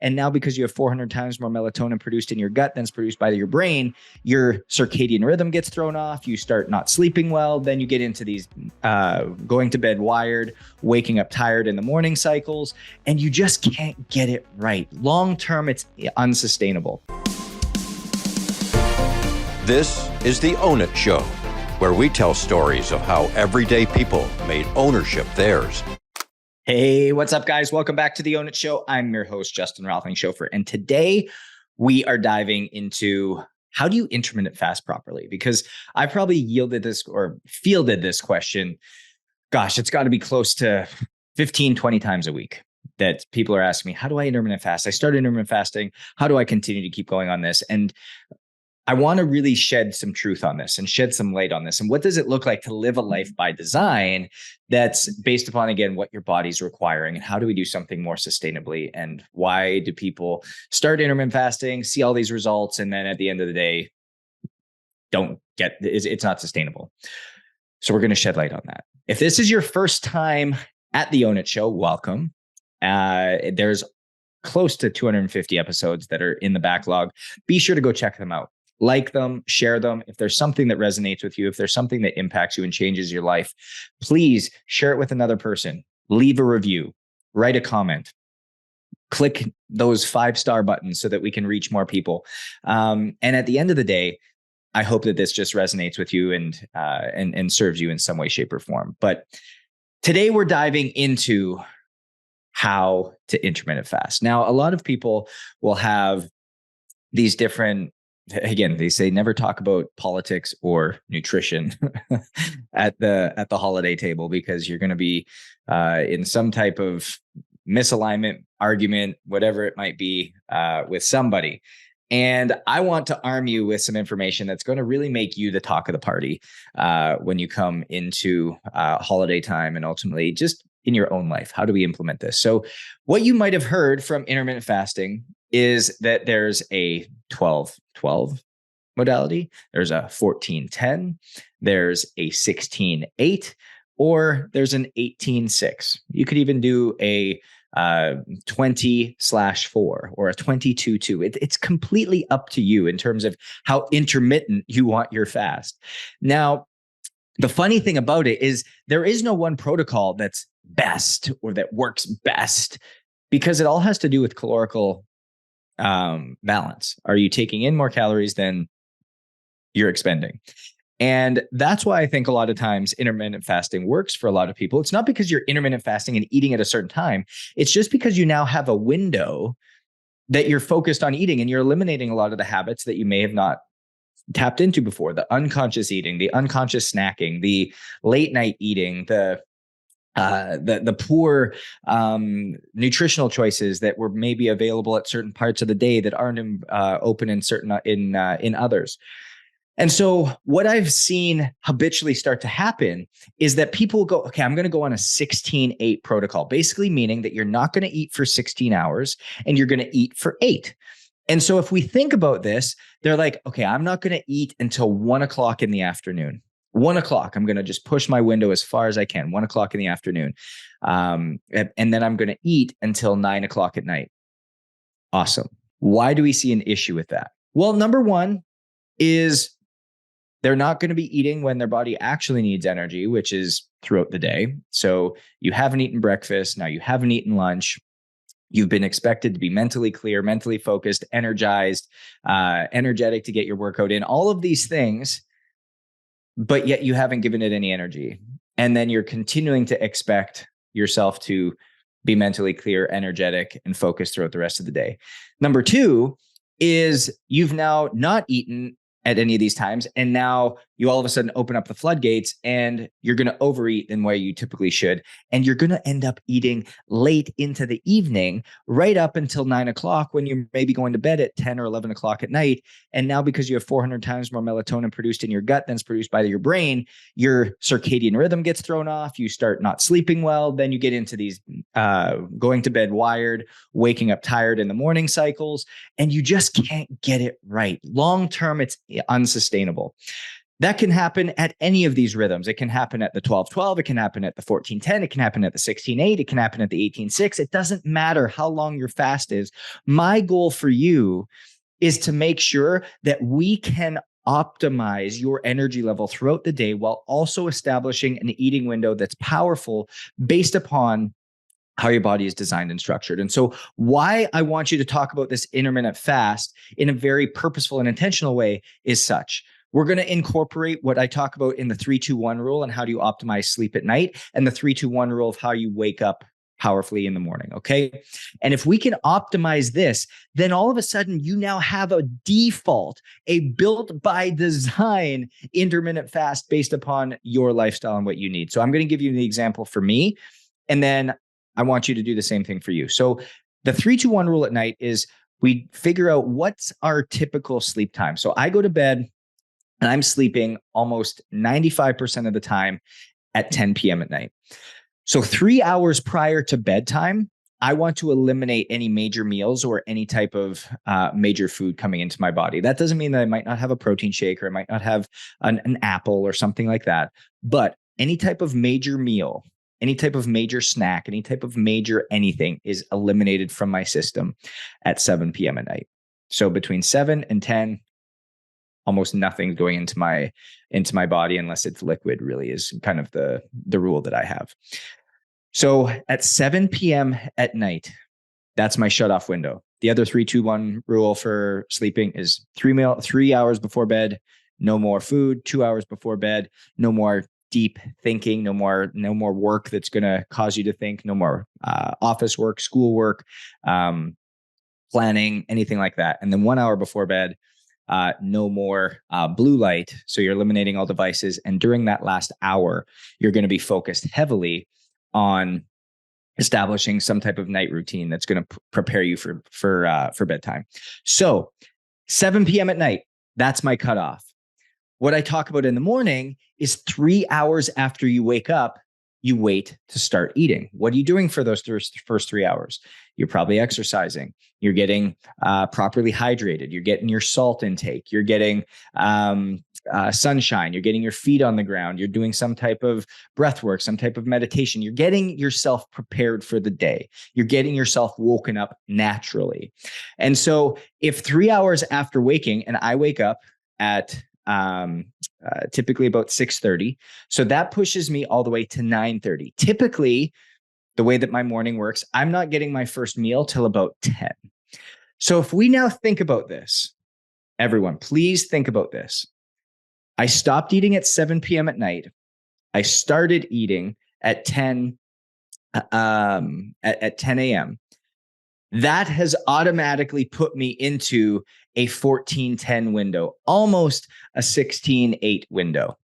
And now because you have 400 times more melatonin produced in your gut than is produced by your brain, your circadian rhythm gets thrown off. You start not sleeping well. Then you get into these going to bed wired, waking up tired in the morning cycles, and you just can't get it right. Long term, it's unsustainable. This is the Own It Show, where we tell stories of how everyday people made ownership theirs. Hey, what's up, guys? Welcome back to the Own It Show. I'm your host, Justin Rothling-Schofer, and today we are diving into how do you intermittent fast properly? Because I probably fielded this question. Gosh, it's got to be close to 15, 20 times a week that people are asking me, how do I intermittent fast? I started intermittent fasting. How do I continue to keep going on this? And I want to really shed some truth on this and shed some light on this. And what does it look like to live a life by design that's based upon, again, what your body's requiring? And how do we do something more sustainably? And why do people start intermittent fasting, see all these results, and then at the end of the day, it's not sustainable? So we're going to shed light on that. If this is your first time at the Own It Show, welcome. There's close to 250 episodes that are in the backlog. Be sure to go check them out. Like them, share them. If there's something that resonates with you, if there's something that impacts you and changes your life, please share it with another person. Leave a review, write a comment, click those 5-star buttons so that we can reach more people. And at the end of the day, I hope that this just resonates with you and serves you in some way, shape, or form. But today we're diving into how to intermittent fast. Now, a lot of people will have these different, again, they say never talk about politics or nutrition at the holiday table, because you're going to be in some type of misalignment, argument, whatever it might be, with somebody. And I want to arm you with some information that's going to really make you the talk of the party when you come into holiday time and ultimately just in your own life. How do we implement this? So what you might have heard from intermittent fasting is that there's a 12-12 modality, there's a 14-10, there's a 16-8, or there's an 18-6. You could even do a 20/4 or a 22/2. It's completely up to you in terms of how intermittent you want your fast. Now, the funny thing about it is there is no one protocol that's best or that works best, because it all has to do with calorical balance. Are you taking in more calories than you're expending? And that's why I think a lot of times intermittent fasting works for a lot of people. It's not because you're intermittent fasting and eating at a certain time. It's just because you now have a window that you're focused on eating, and you're eliminating a lot of the habits that you may have not tapped into before: the unconscious eating, the unconscious snacking, the late night eating, the poor nutritional choices that were maybe available at certain parts of the day that aren't open in others. And so what I've seen habitually start to happen is that people go, okay, I'm going to go on a 16-8 protocol, basically meaning that you're not going to eat for 16 hours and you're going to eat for 8. And so if we think about this, they're like, okay, I'm not going to eat until 1 o'clock in the afternoon. 1 o'clock, I'm going to just push my window as far as I can, 1 o'clock in the afternoon. And then I'm going to eat until 9 o'clock at night. Awesome. Why do we see an issue with that? Well, number one is they're not going to be eating when their body actually needs energy, which is throughout the day. So you haven't eaten breakfast. Now you haven't eaten lunch. You've been expected to be mentally clear, mentally focused, energized, energetic to get your workout in, all of these things, but yet you haven't given it any energy. And then you're continuing to expect yourself to be mentally clear, energetic, and focused throughout the rest of the day. Number two is you've now not eaten at any of these times, and now you all of a sudden open up the floodgates and you're going to overeat in the way you typically should. And you're going to end up eating late into the evening, right up until 9 o'clock, when you're maybe going to bed at 10 or 11 o'clock at night. And now because you have 400 times more melatonin produced in your gut than is produced by your brain, your circadian rhythm gets thrown off. You start not sleeping well. Then you get into these going to bed wired, waking up tired in the morning cycles, and you just can't get it right. Long term, it's unsustainable. That can happen at any of these rhythms. It can happen at the 12-12. It can happen at the 14-10. It can happen at the 16-8. It can happen at the 18-6. It doesn't matter how long your fast is. My goal for you is to make sure that we can optimize your energy level throughout the day while also establishing an eating window that's powerful based upon how your body is designed and structured. And so why I want you to talk about this intermittent fast in a very purposeful and intentional way is such. We're going to incorporate what I talk about in the 3-2-1 rule and how do you optimize sleep at night, and the 3-2-1 rule of how you wake up powerfully in the morning. Okay. And if we can optimize this, then all of a sudden you now have a default, a built by design intermittent fast based upon your lifestyle and what you need. So I'm going to give you the example for me, and then I want you to do the same thing for you. So the 3-2-1 rule at night is we figure out what's our typical sleep time. So I go to bed and I'm sleeping almost 95% of the time at 10 p.m. at night. So 3 hours prior to bedtime, I want to eliminate any major meals or any type of major food coming into my body. That doesn't mean that I might not have a protein shake or I might not have an apple or something like that. But any type of major meal, any type of major snack, any type of major anything is eliminated from my system at 7 p.m. at night. So between 7 and 10, almost nothing going into my body unless it's liquid, really is kind of the rule that I have. So at 7 p.m. at night, that's my shut off window. The other 3-2-1 rule for sleeping is 3 hours before bed, no more food. 2 hours before bed, no more deep thinking, no more work that's going to cause you to think, no more office work, school work, planning, anything like that. And then 1 hour before bed, no more blue light. So you're eliminating all devices. And during that last hour, you're going to be focused heavily on establishing some type of night routine that's going to prepare you for bedtime. So 7 p.m. at night, that's my cutoff. What I talk about in the morning is 3 hours after you wake up, you wait to start eating. What are you doing for those first 3 hours? You're probably exercising. You're getting properly hydrated. You're getting your salt intake. You're getting sunshine. You're getting your feet on the ground. You're doing some type of breath work, some type of meditation. You're getting yourself prepared for the day. You're getting yourself woken up naturally. And so if 3 hours after waking, and I wake up at typically about 6:30. So that pushes me all the way to 9:30. Typically, the way that my morning works, I'm not getting my first meal till about 10. So if we now think about this, everyone, please think about this. I stopped eating at 7 p.m. at night. I started eating at 10 a.m. That has automatically put me into a 14-10 window, almost a 16-8 window,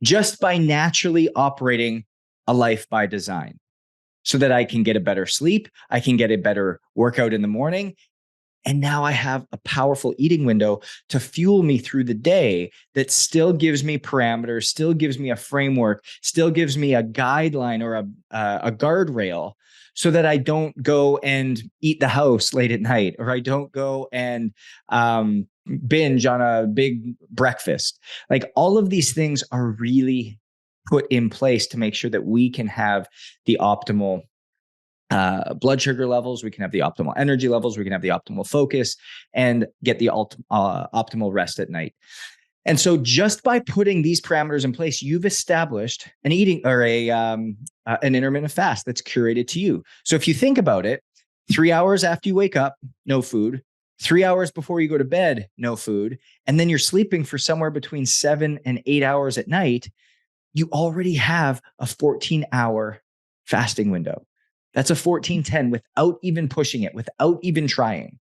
just by naturally operating a life by design so that I can get a better sleep. I can get a better workout in the morning. And now I have a powerful eating window to fuel me through the day that still gives me parameters, still gives me a framework, still gives me a guideline or a guardrail, so that I don't go and eat the house late at night, or I don't go and binge on a big breakfast. Like, all of these things are really put in place to make sure that we can have the optimal blood sugar levels, we can have the optimal energy levels, we can have the optimal focus, and get the optimal rest at night. And so just by putting these parameters in place, you've established an eating or an intermittent fast that's curated to you. So if you think about it, 3 hours after you wake up, no food. 3 hours before you go to bed, no food. And then you're sleeping for somewhere between 7 and 8 hours at night. You already have a 14-hour fasting window. That's a 14-10 without even pushing it, without even trying.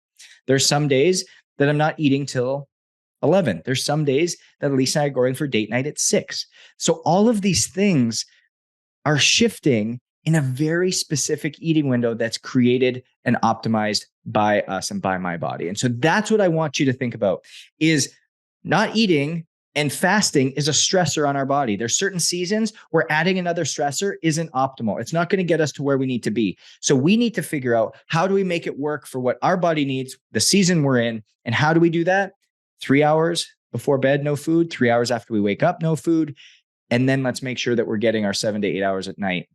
There's some days that I'm not eating till 11. There's some days that Elise and I are going for date night at 6. So all of these things are shifting in a very specific eating window that's created and optimized by us and by my body. And so that's what I want you to think about, is not eating and fasting is a stressor on our body. There's certain seasons where adding another stressor isn't optimal. It's not going to get us to where we need to be. So we need to figure out, how do we make it work for what our body needs, the season we're in, and how do we do that? 3 hours before bed, no food. 3 hours after we wake up, no food. And then let's make sure that we're getting our 7 to 8 hours at night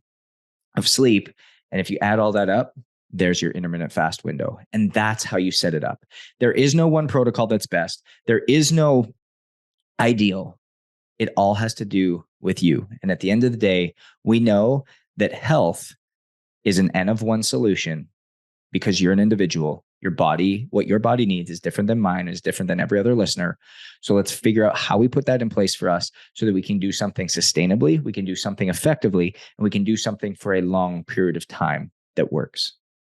of sleep. And if you add all that up, there's your intermittent fast window. And that's how you set it up. There is no one protocol that's best. There is no ideal. It all has to do with you. And at the end of the day, we know that health is an N of one solution because you're an individual. Your body, what your body needs is different than mine, is different than every other listener. So let's figure out how we put that in place for us so that we can do something sustainably, we can do something effectively, and we can do something for a long period of time that works.